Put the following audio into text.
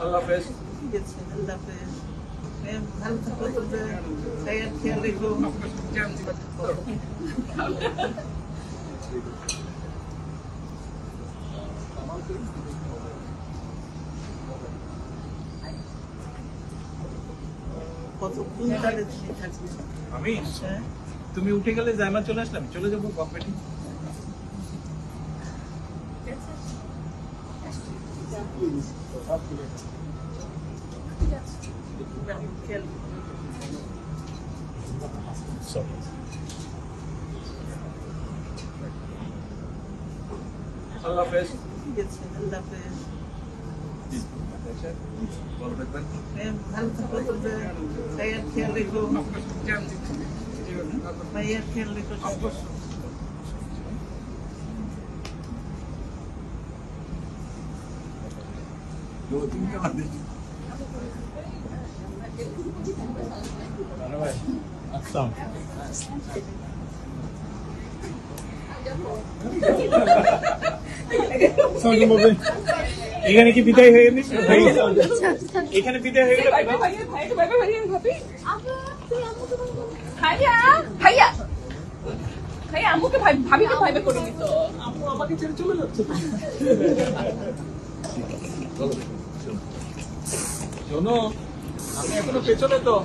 আল্লাহ হাফেজ। ঠিক আছে, আল্লাহ হাফেজ। ভালো থাকো, তোমরা ভাইয়ার খেয়াল রেখো। কতক্ষণ তাহলে তুমি থাকবে? আমি তুমি উঠে গেলে জায়মা চলে আসলাম, চলে যাবো কম্পিটি। আল্লাহ হাফেজ। ঠিক আছে, আল্লাহ হাফেজ। ভালো থাকবেন। ভালো থাকো, তোমরা ভাইয়ার খেয়াল রেখো। ভাইয়ার খেয়াল রেখো। এখানে কি বিদায় হয়ে গেল? এখানে বিদায় হয়ে গেল। আম্মুকে ভাবিকে ভাইবে করে দিত। আম্মু আমাকে ছেড়ে চলে যাচ্ছে। শোনো, আমি এখনো পেছনে তো।